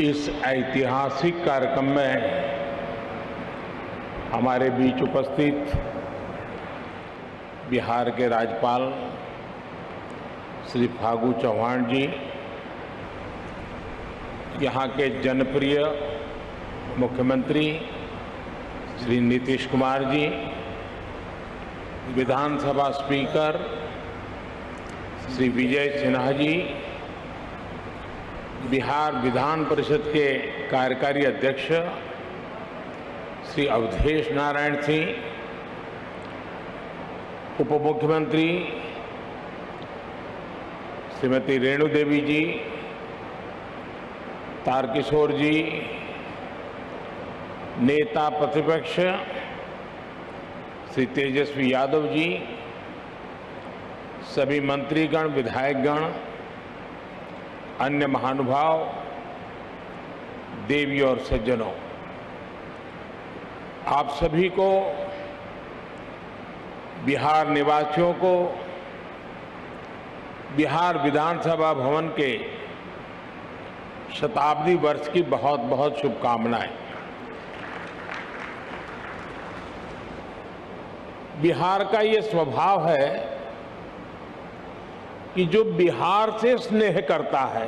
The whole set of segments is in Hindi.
इस ऐतिहासिक कार्यक्रम में हमारे बीच उपस्थित बिहार के राज्यपाल श्री फागू चौहान जी, यहाँ के जनप्रिय मुख्यमंत्री श्री नीतीश कुमार जी, विधानसभा स्पीकर श्री विजय सिन्हा जी, बिहार विधान परिषद के कार्यकारी अध्यक्ष श्री अवधेश नारायण सिंह, उप मुख्यमंत्री श्रीमती रेणु देवी जी, तारकिशोर जी, नेता प्रतिपक्ष श्री तेजस्वी यादव जी, सभी मंत्रीगण, विधायकगण, अन्य महानुभाव, देवी और सज्जनों, आप सभी को, बिहार निवासियों को बिहार विधानसभा भवन के शताब्दी वर्ष की बहुत बहुत शुभकामनाएं। बिहार का ये स्वभाव है कि जो बिहार से स्नेह करता है,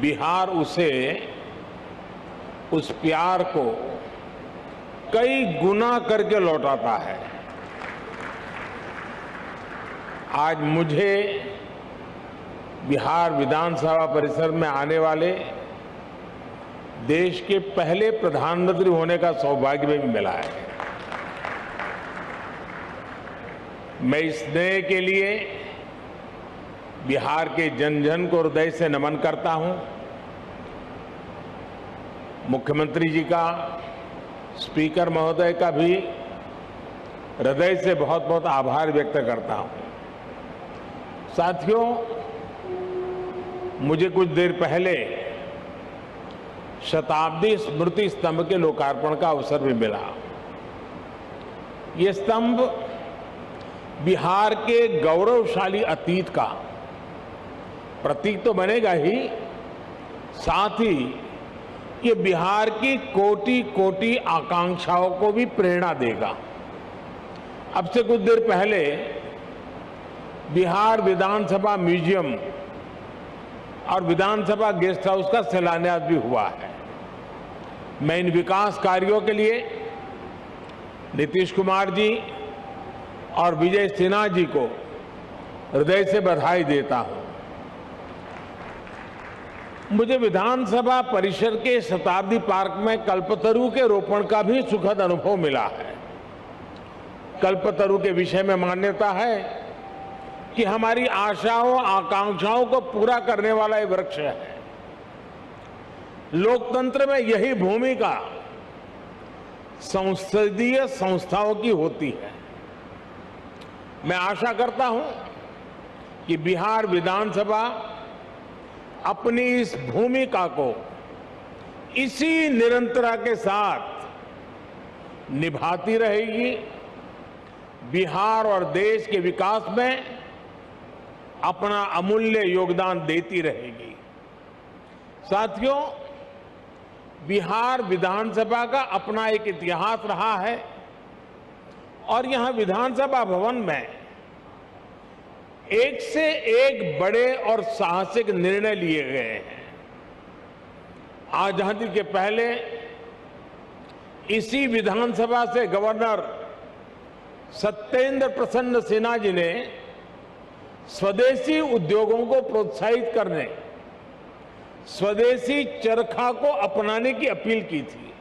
बिहार उसे, उस प्यार को कई गुना करके लौटाता है। आज मुझे बिहार विधानसभा परिसर में आने वाले देश के पहले प्रधानमंत्री होने का सौभाग्य भी मिला है। मैं इस स्नेह के लिए बिहार के जन जन को हृदय से नमन करता हूं। मुख्यमंत्री जी का, स्पीकर महोदय का भी हृदय से बहुत बहुत आभार व्यक्त करता हूं। साथियों, मुझे कुछ देर पहले शताब्दी स्मृति स्तंभ के लोकार्पण का अवसर भी मिला। ये स्तंभ बिहार के गौरवशाली अतीत का प्रतीक तो बनेगा ही, साथ ही ये बिहार की कोटि कोटि आकांक्षाओं को भी प्रेरणा देगा। अब से कुछ देर पहले बिहार विधानसभा म्यूजियम और विधानसभा गेस्ट हाउस का शिलान्यास भी हुआ है। मैं इन विकास कार्यों के लिए नीतीश कुमार जी और विजय सिन्हा जी को हृदय से बधाई देता हूं। मुझे विधानसभा परिसर के शताब्दी पार्क में कल्पतरु के रोपण का भी सुखद अनुभव मिला है। कल्पतरु के विषय में मान्यता है कि हमारी आशाओं, आकांक्षाओं को पूरा करने वाला ये वृक्ष है। लोकतंत्र में यही भूमिका संसदीय संस्थाओं की होती है। मैं आशा करता हूं कि बिहार विधानसभा अपनी इस भूमिका को इसी निरंतरता के साथ निभाती रहेगी, बिहार और देश के विकास में अपना अमूल्य योगदान देती रहेगी। साथियों, बिहार विधानसभा का अपना एक इतिहास रहा है और यहां विधानसभा भवन में एक से एक बड़े और साहसिक निर्णय लिए गए हैं। आजादी के पहले इसी विधानसभा से गवर्नर सत्येंद्र प्रसन्न सिन्हा जी ने स्वदेशी उद्योगों को प्रोत्साहित करने, स्वदेशी चरखा को अपनाने की अपील की थी।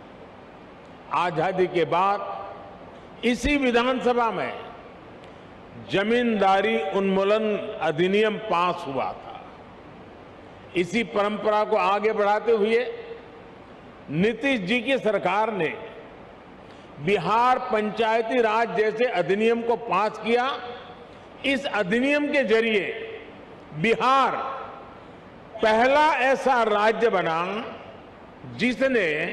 आजादी के बाद इसी विधानसभा में जमींदारी उन्मूलन अधिनियम पास हुआ था। इसी परंपरा को आगे बढ़ाते हुए नीतीश जी की सरकार ने बिहार पंचायती राज जैसे अधिनियम को पास किया। इस अधिनियम के जरिए बिहार पहला ऐसा राज्य बना जिसने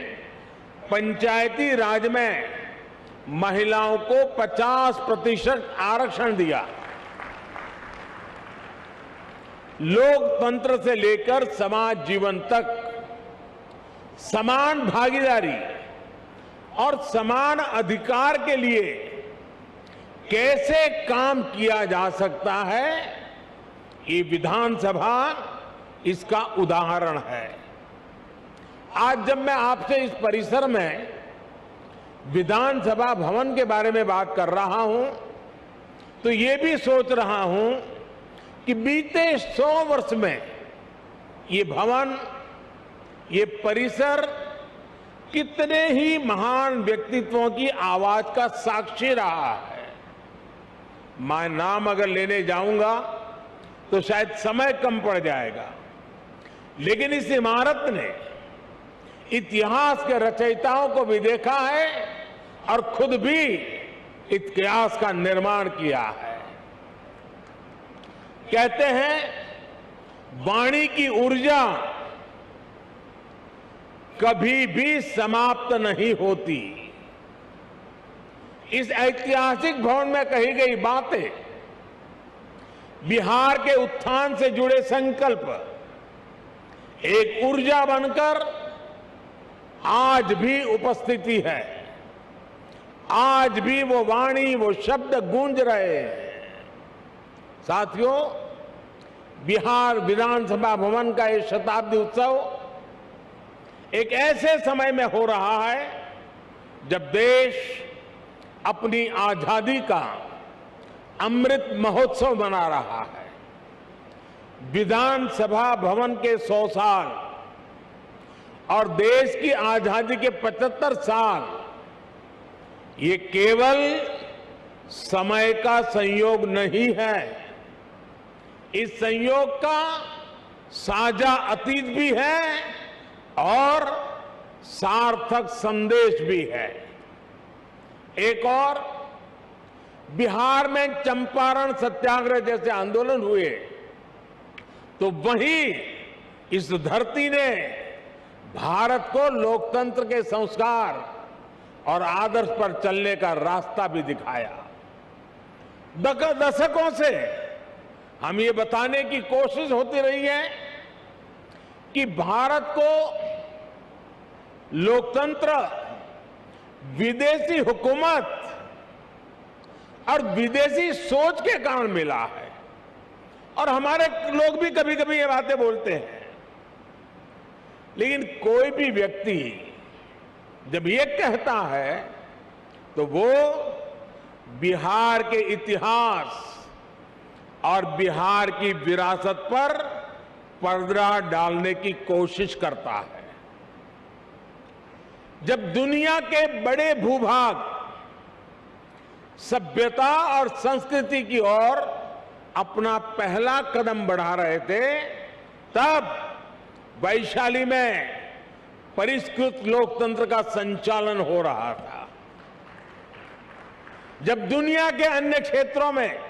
पंचायती राज में महिलाओं को 50% आरक्षण दिया। लोकतंत्र से लेकर समाज जीवन तक समान भागीदारी और समान अधिकार के लिए कैसे काम किया जा सकता है, ये विधानसभा इसका उदाहरण है। आज जब मैं आपसे इस परिसर में विधानसभा भवन के बारे में बात कर रहा हूं, तो ये भी सोच रहा हूं कि बीते 100 वर्ष में ये भवन, ये परिसर कितने ही महान व्यक्तित्वों की आवाज का साक्षी रहा है। मैं नाम अगर लेने जाऊंगा तो शायद समय कम पड़ जाएगा, लेकिन इस इमारत ने इतिहास के रचयिताओं को भी देखा है और खुद भी इतिहास का निर्माण किया है। कहते हैं वाणी की ऊर्जा कभी भी समाप्त नहीं होती। इस ऐतिहासिक भवन में कही गई बातें, बिहार के उत्थान से जुड़े संकल्प एक ऊर्जा बनकर आज भी उपस्थिति है। आज भी वो वाणी, वो शब्द गूंज रहे हैं। साथियों, बिहार विधानसभा भवन का ये शताब्दी उत्सव एक ऐसे समय में हो रहा है जब देश अपनी आजादी का अमृत महोत्सव मना रहा है। विधानसभा भवन के 100 साल और देश की आजादी के 75 साल, ये केवल समय का संयोग नहीं है, इस संयोग का साझा अतीत भी है और सार्थक संदेश भी है। एक और, बिहार में चंपारण सत्याग्रह जैसे आंदोलन हुए तो वहीं इस धरती ने भारत को लोकतंत्र के संस्कार और आदर्श पर चलने का रास्ता भी दिखाया। दशकों से हम ये बताने की कोशिश होती रही है कि भारत को लोकतंत्र विदेशी हुकूमत और विदेशी सोच के कारण मिला है। और हमारे लोग भी कभी कभी ये बातें बोलते हैं, लेकिन कोई भी व्यक्ति जब ये कहता है तो वो बिहार के इतिहास और बिहार की विरासत पर पर्दा डालने की कोशिश करता है। जब दुनिया के बड़े भूभाग सभ्यता और संस्कृति की ओर अपना पहला कदम बढ़ा रहे थे, तब वैशाली में परिष्कृत लोकतंत्र का संचालन हो रहा था। जब दुनिया के अन्य क्षेत्रों में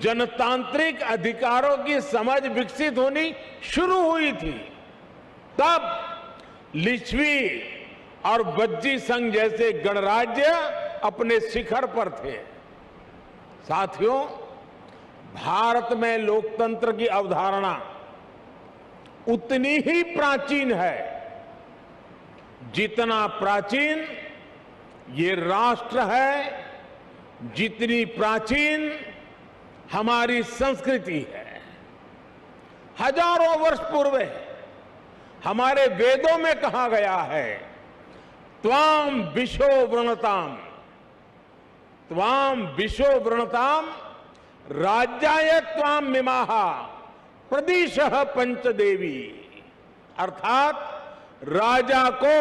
जनतांत्रिक अधिकारों की समझ विकसित होनी शुरू हुई थी, तब लिच्छवी और वज्जी संघ जैसे गणराज्य अपने शिखर पर थे। साथियों, भारत में लोकतंत्र की अवधारणा उतनी ही प्राचीन है जितना प्राचीन ये राष्ट्र है, जितनी प्राचीन हमारी संस्कृति है। हजारों वर्ष पूर्व हमारे वेदों में कहा गया है, त्वाम विशो वृणताम, त्वाम विशो वृणताम राज्याय त्वाम मिमाहा प्रदिशः पंचदेवी। अर्थात राजा को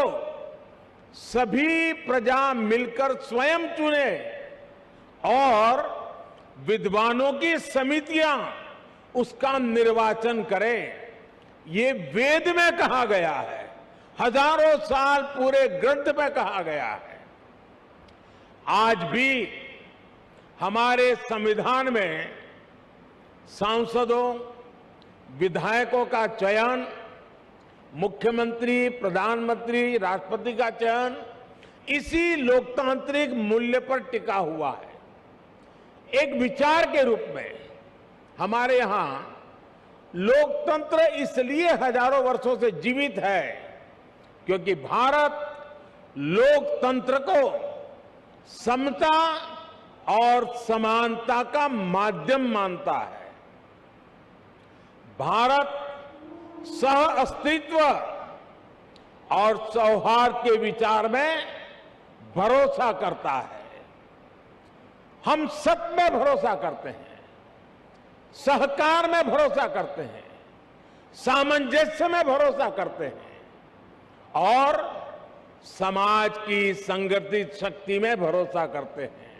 सभी प्रजा मिलकर स्वयं चुने और विद्वानों की समितियां उसका निर्वाचन करें। ये वेद में कहा गया है, हजारों साल पूरे ग्रंथ में कहा गया है। आज भी हमारे संविधान में सांसदों, विधायकों का चयन, मुख्यमंत्री, प्रधानमंत्री, राष्ट्रपति का चयन इसी लोकतांत्रिक मूल्य पर टिका हुआ है। एक विचार के रूप में हमारे यहां लोकतंत्र इसलिए हजारों वर्षों से जीवित है क्योंकि भारत लोकतंत्र को समता और समानता का माध्यम मानता है। भारत सह अस्तित्व और सौहार्द के विचार में भरोसा करता है। हम सत में भरोसा करते हैं, सहकार में भरोसा करते हैं, सामंजस्य में भरोसा करते हैं और समाज की संगठित शक्ति में भरोसा करते हैं।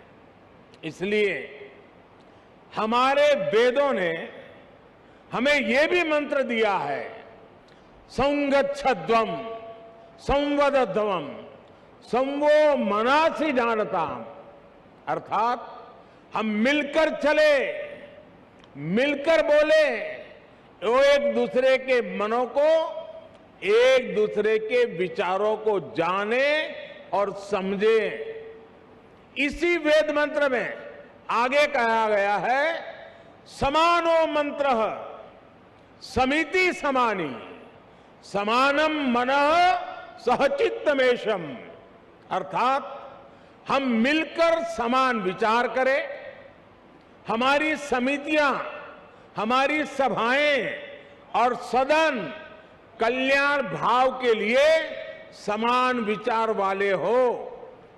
इसलिए हमारे वेदों ने हमें यह भी मंत्र दिया है, संगच्छध्वम संवदध्वम संवो मनासि जानताम, अर्थात हम मिलकर चले, मिलकर बोले, वो एक दूसरे के मनों को, एक दूसरे के विचारों को जाने और समझे। इसी वेद मंत्र में आगे कहा गया है, समानो मंत्र समिति समानी समानम मनः सहचित्तमेशम, अर्थात हम मिलकर समान विचार करें, हमारी समितियां, हमारी सभाएं और सदन कल्याण भाव के लिए समान विचार वाले हो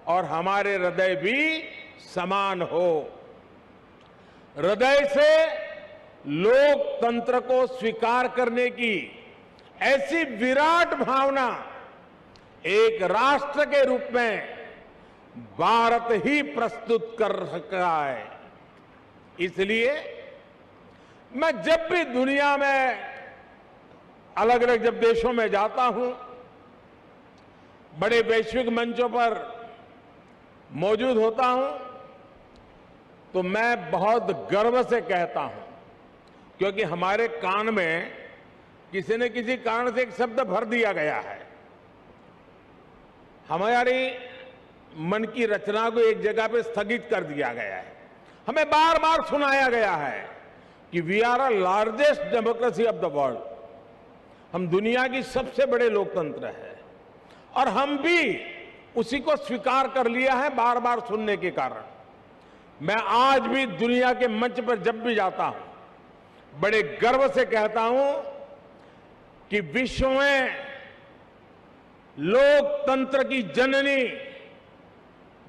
और हमारे हृदय भी समान हो। हृदय से लोकतंत्र को स्वीकार करने की ऐसी विराट भावना एक राष्ट्र के रूप में भारत ही प्रस्तुत कर रहा है। इसलिए मैं जब भी दुनिया में अलग अलग जब देशों में जाता हूं, बड़े वैश्विक मंचों पर मौजूद होता हूं, तो मैं बहुत गर्व से कहता हूं, क्योंकि हमारे कान में किसी न किसी कारण से एक शब्द भर दिया गया है। हमारी मन की रचना को एक जगह पे स्थगित कर दिया गया है। हमें बार बार सुनाया गया है कि we are a largest democracy of the world, हम दुनिया की सबसे बड़े लोकतंत्र है, और हम भी उसी को स्वीकार कर लिया है बार बार सुनने के कारण। मैं आज भी दुनिया के मंच पर जब भी जाता हूं, बड़े गर्व से कहता हूं कि विश्व में लोकतंत्र की जननी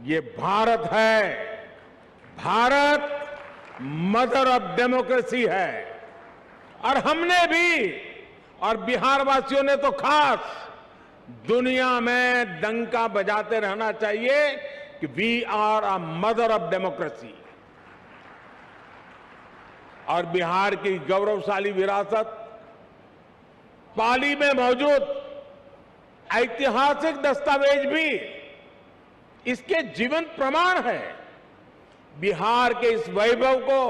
ये भारत है। भारत मदर ऑफ डेमोक्रेसी है, और हमने भी, और बिहार वासियों ने तो खास दुनिया में डंका बजाते रहना चाहिए कि we are a mother of democracy. और बिहार की गौरवशाली विरासत, पाली में मौजूद ऐतिहासिक दस्तावेज भी इसके जीवंत प्रमाण है। बिहार के इस वैभव को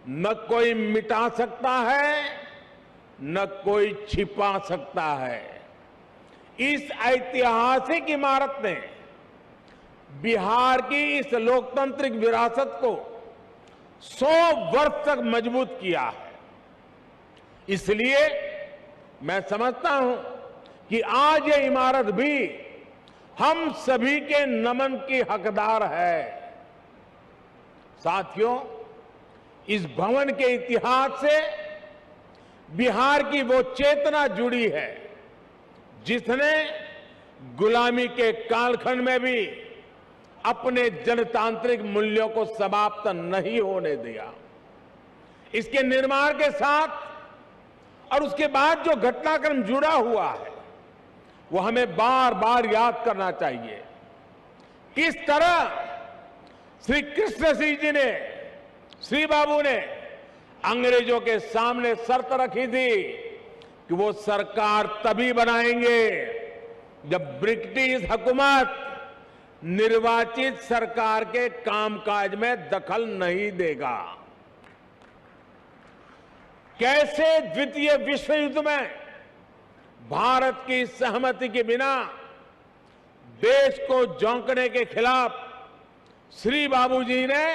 न कोई मिटा सकता है, न कोई छिपा सकता है। इस ऐतिहासिक इमारत ने बिहार की इस लोकतांत्रिक विरासत को 100 वर्ष तक मजबूत किया है। इसलिए मैं समझता हूं कि आज ये इमारत भी हम सभी के नमन की हकदार है। साथियों, इस भवन के इतिहास से बिहार की वो चेतना जुड़ी है जिसने गुलामी के कालखंड में भी अपने जनतांत्रिक मूल्यों को समाप्त नहीं होने दिया। इसके निर्माण के साथ और उसके बाद जो घटनाक्रम जुड़ा हुआ है, वो हमें बार बार याद करना चाहिए। किस तरह श्री कृष्ण सिंह जी ने, श्री बाबू ने अंग्रेजों के सामने शर्त रखी थी कि वो सरकार तभी बनाएंगे जब ब्रिटिश हुकूमत निर्वाचित सरकार के कामकाज में दखल नहीं देगा। कैसे द्वितीय विश्व युद्ध में भारत की सहमति के बिना देश को झोंकने के खिलाफ श्री बाबूजी ने,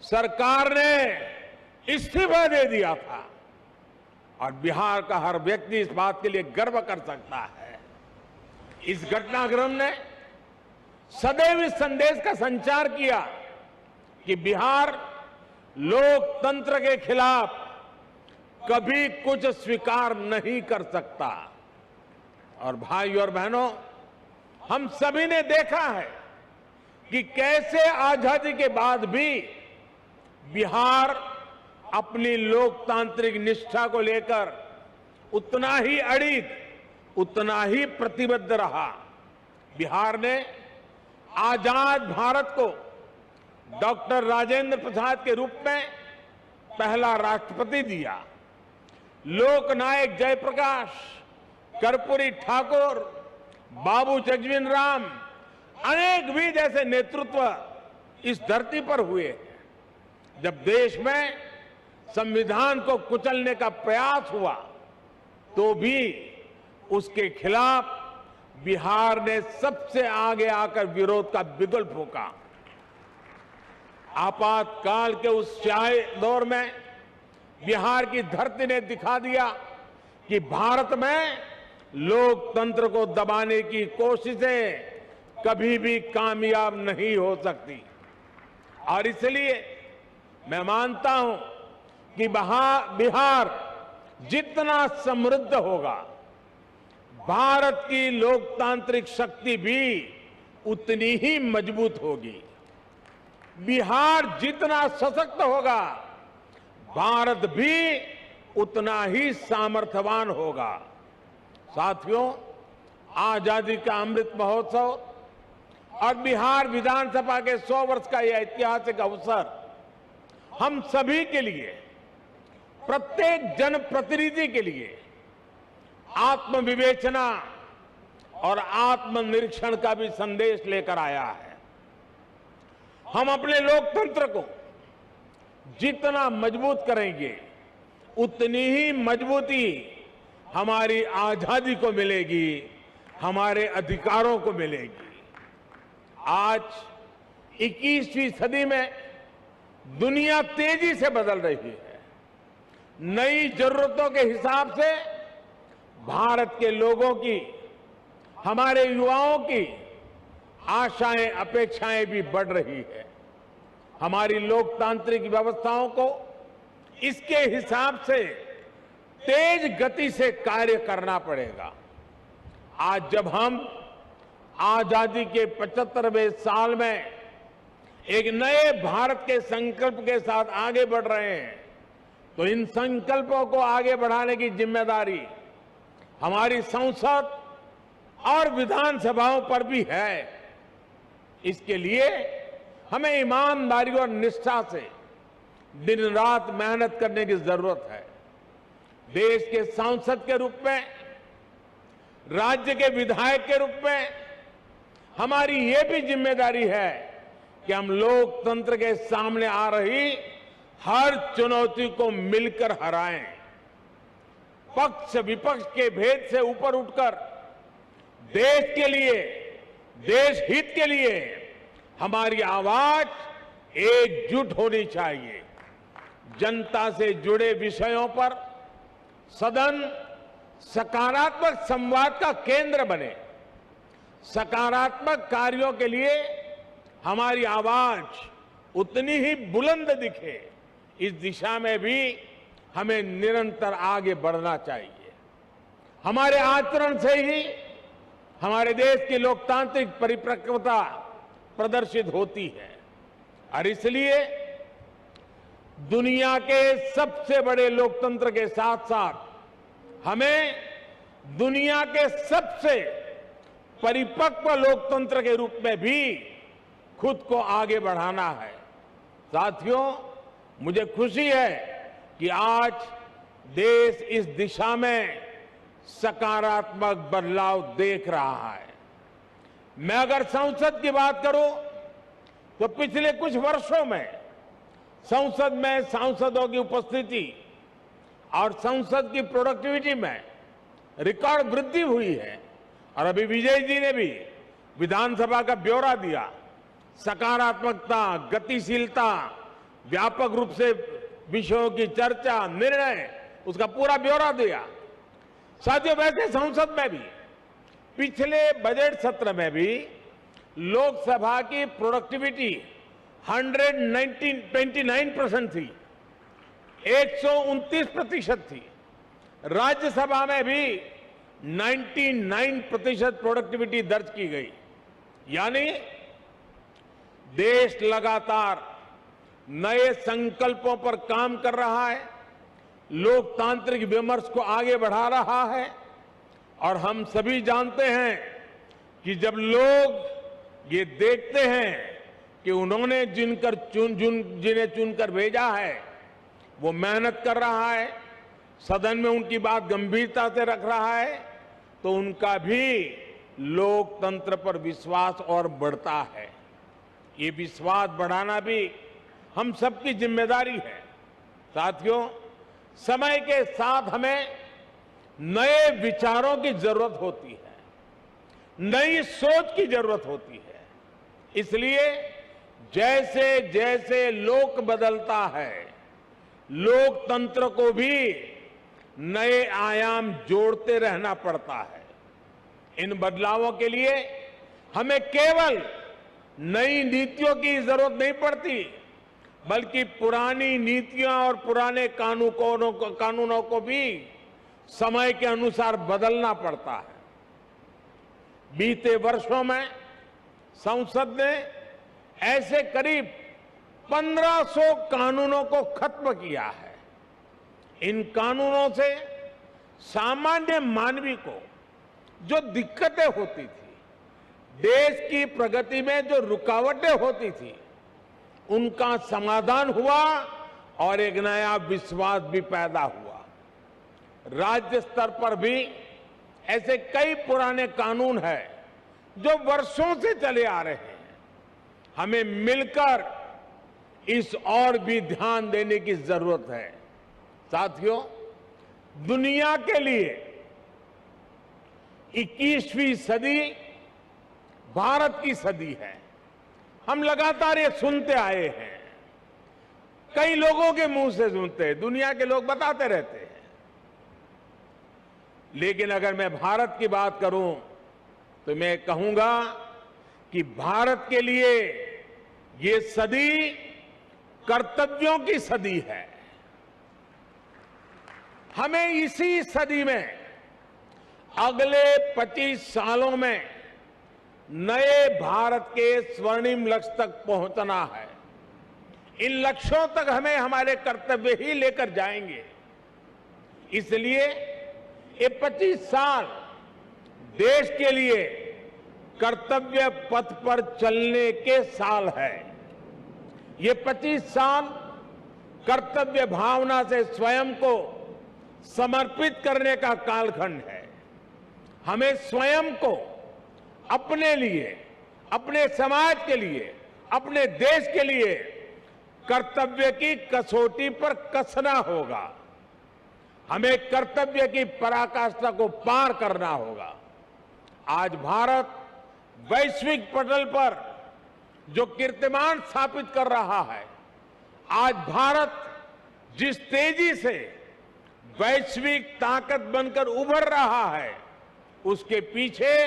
सरकार ने इस्तीफा दे दिया था। और बिहार का हर व्यक्ति इस बात के लिए गर्व कर सकता है। इस घटनाक्रम ने सदैव इस संदेश का संचार किया कि बिहार लोकतंत्र के खिलाफ कभी कुछ स्वीकार नहीं कर सकता। और भाइयों और बहनों, हम सभी ने देखा है कि कैसे आजादी के बाद भी बिहार अपनी लोकतांत्रिक निष्ठा को लेकर उतना ही अडिग, उतना ही प्रतिबद्ध रहा। बिहार ने आजाद भारत को डॉक्टर राजेंद्र प्रसाद के रूप में पहला राष्ट्रपति दिया। लोकनायक जयप्रकाश, कर्पूरी ठाकुर, बाबू जगजीवन राम, अनेक भी जैसे नेतृत्व इस धरती पर हुए। जब देश में संविधान को कुचलने का प्रयास हुआ तो भी उसके खिलाफ बिहार ने सबसे आगे आकर विरोध का बिगुल फूंका। आपातकाल के उस स्याही दौर में बिहार की धरती ने दिखा दिया कि भारत में लोकतंत्र को दबाने की कोशिशें कभी भी कामयाब नहीं हो सकती। और इसलिए मैं मानता हूं कि बिहार जितना समृद्ध होगा, भारत की लोकतांत्रिक शक्ति भी उतनी ही मजबूत होगी। बिहार जितना सशक्त होगा, भारत भी उतना ही सामर्थ्यवान होगा। साथियों, आजादी का अमृत महोत्सव और बिहार विधानसभा के 100 वर्ष का यह ऐतिहासिक अवसर हम सभी के लिए, प्रत्येक जनप्रतिनिधि के लिए आत्मविवेचना और आत्मनिरीक्षण का भी संदेश लेकर आया है। हम अपने लोकतंत्र को जितना मजबूत करेंगे, उतनी ही मजबूती हमारी आजादी को मिलेगी, हमारे अधिकारों को मिलेगी। आज 21वीं सदी में दुनिया तेजी से बदल रही है। नई जरूरतों के हिसाब से भारत के लोगों की, हमारे युवाओं की आशाएं, अपेक्षाएं भी बढ़ रही है। हमारी लोकतांत्रिक व्यवस्थाओं को इसके हिसाब से तेज गति से कार्य करना पड़ेगा। आज जब हम आजादी के 75वें साल में एक नए भारत के संकल्प के साथ आगे बढ़ रहे हैं, तो इन संकल्पों को आगे बढ़ाने की जिम्मेदारी हमारी संसद और विधानसभाओं पर भी है। इसके लिए हमें ईमानदारी और निष्ठा से दिन रात मेहनत करने की जरूरत है। देश के सांसद के रूप में, राज्य के विधायक के रूप में हमारी ये भी जिम्मेदारी है कि हम लोकतंत्र के सामने आ रही हर चुनौती को मिलकर हराएं। पक्ष विपक्ष के भेद से ऊपर उठकर देश के लिए, देश हित के लिए हमारी आवाज एकजुट होनी चाहिए। जनता से जुड़े विषयों पर सदन सकारात्मक संवाद का केंद्र बने। सकारात्मक कार्यों के लिए हमारी आवाज उतनी ही बुलंद दिखे, इस दिशा में भी हमें निरंतर आगे बढ़ना चाहिए। हमारे आचरण से ही हमारे देश की लोकतांत्रिक परिपक्वता प्रदर्शित होती है। और इसलिए दुनिया के सबसे बड़े लोकतंत्र के साथ साथ हमें दुनिया के सबसे परिपक्व लोकतंत्र के रूप में भी खुद को आगे बढ़ाना है। साथियों, मुझे खुशी है कि आज देश इस दिशा में सकारात्मक बदलाव देख रहा है। मैं अगर संसद की बात करूं तो पिछले कुछ वर्षों में संसद में सांसदों की उपस्थिति और संसद की प्रोडक्टिविटी में रिकॉर्ड वृद्धि हुई है। और अभी विजय जी ने भी विधानसभा का ब्यौरा दिया। सकारात्मकता, गतिशीलता, व्यापक रूप से विषयों की चर्चा, निर्णय, उसका पूरा ब्यौरा दिया। साथियों, वैसे संसद में भी पिछले बजट सत्र में भी लोकसभा की प्रोडक्टिविटी 129% थी, 129% थी। राज्यसभा में भी 99% प्रोडक्टिविटी दर्ज की गई। यानी देश लगातार नए संकल्पों पर काम कर रहा है, लोकतांत्रिक विमर्श को आगे बढ़ा रहा है। और हम सभी जानते हैं कि जब लोग ये देखते हैं कि उन्होंने जिन्हें चुनकर भेजा है वो मेहनत कर रहा है, सदन में उनकी बात गंभीरता से रख रहा है, तो उनका भी लोकतंत्र पर विश्वास और बढ़ता है। ये विश्वास बढ़ाना भी हम सबकी जिम्मेदारी है। साथियों, समय के साथ हमें नए विचारों की जरूरत होती है, नई सोच की जरूरत होती है। इसलिए जैसे जैसे लोक बदलता है, लोकतंत्र को भी नए आयाम जोड़ते रहना पड़ता है। इन बदलावों के लिए हमें केवल नई नीतियों की जरूरत नहीं पड़ती, बल्कि पुरानी नीतियां और पुराने कानूनों को भी समय के अनुसार बदलना पड़ता है। बीते वर्षों में संसद ने ऐसे करीब 1500 कानूनों को खत्म किया है। इन कानूनों से सामान्य मानवी को जो दिक्कतें होती थी, देश की प्रगति में जो रुकावटें होती थी, उनका समाधान हुआ और एक नया विश्वास भी पैदा हुआ। राज्य स्तर पर भी ऐसे कई पुराने कानून हैं जो वर्षों से चले आ रहे हैं। हमें मिलकर इस और भी ध्यान देने की जरूरत है। साथियों, दुनिया के लिए 21वीं सदी भारत की सदी है। हम लगातार ये सुनते आए हैं, कई लोगों के मुंह से सुनते हैं, दुनिया के लोग बताते रहते हैं। लेकिन अगर मैं भारत की बात करूं तो मैं कहूंगा कि भारत के लिए ये सदी कर्तव्यों की सदी है। हमें इसी सदी में अगले 25 सालों में नए भारत के स्वर्णिम लक्ष्य तक पहुंचना है। इन लक्ष्यों तक हमें हमारे कर्तव्य ही लेकर जाएंगे। इसलिए ये 25 साल देश के लिए कर्तव्य पथ पर चलने के साल है। ये 25 साल कर्तव्य भावना से स्वयं को समर्पित करने का कालखंड है। हमें स्वयं को अपने लिए, अपने समाज के लिए, अपने देश के लिए कर्तव्य की कसौटी पर कसना होगा। हमें कर्तव्य की पराकाष्ठा को पार करना होगा। आज भारत वैश्विक पटल पर जो कीर्तिमान स्थापित कर रहा है, आज भारत जिस तेजी से वैश्विक ताकत बनकर उभर रहा है, उसके पीछे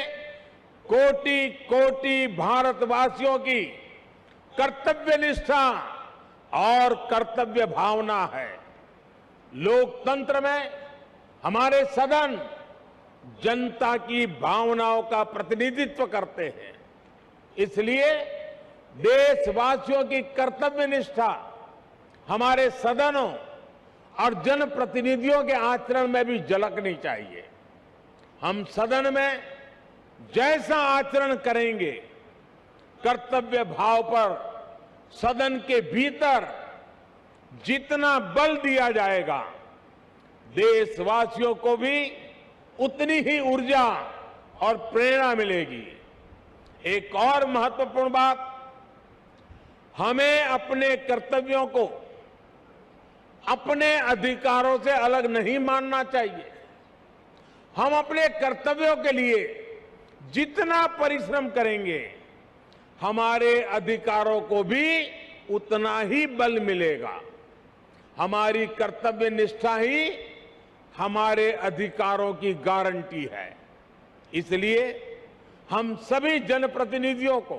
कोटि कोटि भारतवासियों की कर्तव्य निष्ठा और कर्तव्य भावना है। लोकतंत्र में हमारे सदन जनता की भावनाओं का प्रतिनिधित्व करते हैं। इसलिए देशवासियों की कर्तव्य निष्ठा हमारे सदनों और जनप्रतिनिधियों के आचरण में भी झलकनी चाहिए। हम सदन में जैसा आचरण करेंगे, कर्तव्य भाव पर सदन के भीतर जितना बल दिया जाएगा, देशवासियों को भी उतनी ही ऊर्जा और प्रेरणा मिलेगी। एक और महत्वपूर्ण बात, हमें अपने कर्तव्यों को अपने अधिकारों से अलग नहीं मानना चाहिए। हम अपने कर्तव्यों के लिए जितना परिश्रम करेंगे, हमारे अधिकारों को भी उतना ही बल मिलेगा। हमारी कर्तव्य निष्ठा ही हमारे अधिकारों की गारंटी है। इसलिए हम सभी जनप्रतिनिधियों को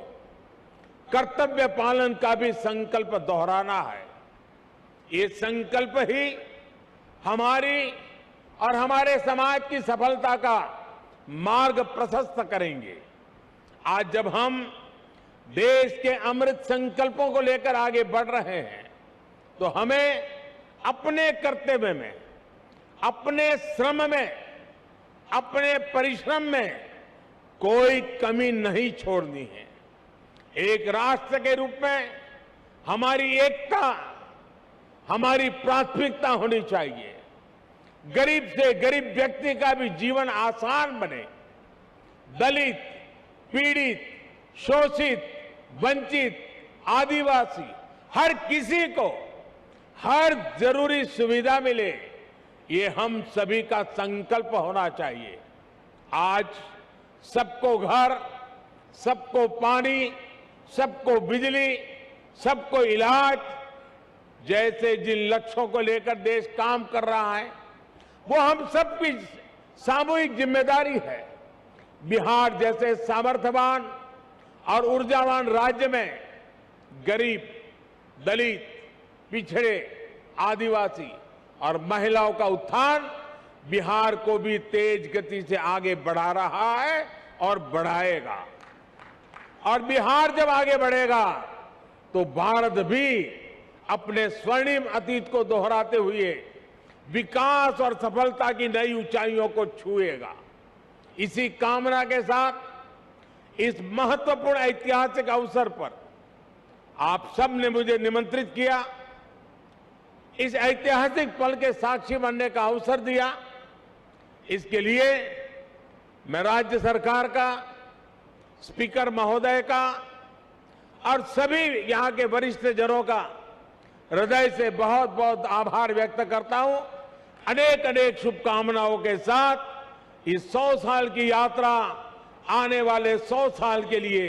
कर्तव्य पालन का भी संकल्प दोहराना है। ये संकल्प ही हमारी और हमारे समाज की सफलता का मार्ग प्रशस्त करेंगे। आज जब हम देश के अमृत संकल्पों को लेकर आगे बढ़ रहे हैं, तो हमें अपने कर्तव्य में, अपने श्रम में, अपने परिश्रम में कोई कमी नहीं छोड़नी है। एक राष्ट्र के रूप में हमारी एकता हमारी प्राथमिकता होनी चाहिए। गरीब से गरीब व्यक्ति का भी जीवन आसान बने। दलित, पीड़ित, शोषित, वंचित, आदिवासी, हर किसी को हर जरूरी सुविधा मिले, ये हम सभी का संकल्प होना चाहिए। आज सबको घर, सबको पानी, सबको बिजली, सबको इलाज जैसे जिन लक्ष्यों को लेकर देश काम कर रहा है, वो हम सबकी सामूहिक जिम्मेदारी है। बिहार जैसे सामर्थ्यवान और ऊर्जावान राज्य में गरीब, दलित, पिछड़े, आदिवासी और महिलाओं का उत्थान बिहार को भी तेज गति से आगे बढ़ा रहा है और बढ़ाएगा। और बिहार जब आगे बढ़ेगा तो भारत भी अपने स्वर्णिम अतीत को दोहराते हुए विकास और सफलता की नई ऊंचाइयों को छुएगा। इसी कामना के साथ इस महत्वपूर्ण ऐतिहासिक अवसर पर आप सब ने मुझे निमंत्रित किया, इस ऐतिहासिक पल के साक्षी बनने का अवसर दिया। इसके लिए मैं राज्य सरकार का, स्पीकर महोदय का और सभी यहां के वरिष्ठ जनों का हृदय से बहुत बहुत आभार व्यक्त करता हूं। अनेक अनेक शुभकामनाओं के साथ इस 100 साल की यात्रा आने वाले 100 साल के लिए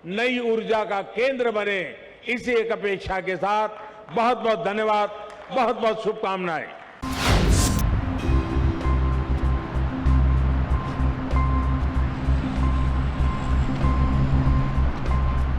नई ऊर्जा का केंद्र बने, इसी एक अपेक्षा के साथ बहुत बहुत धन्यवाद, बहुत बहुत शुभकामनाएं।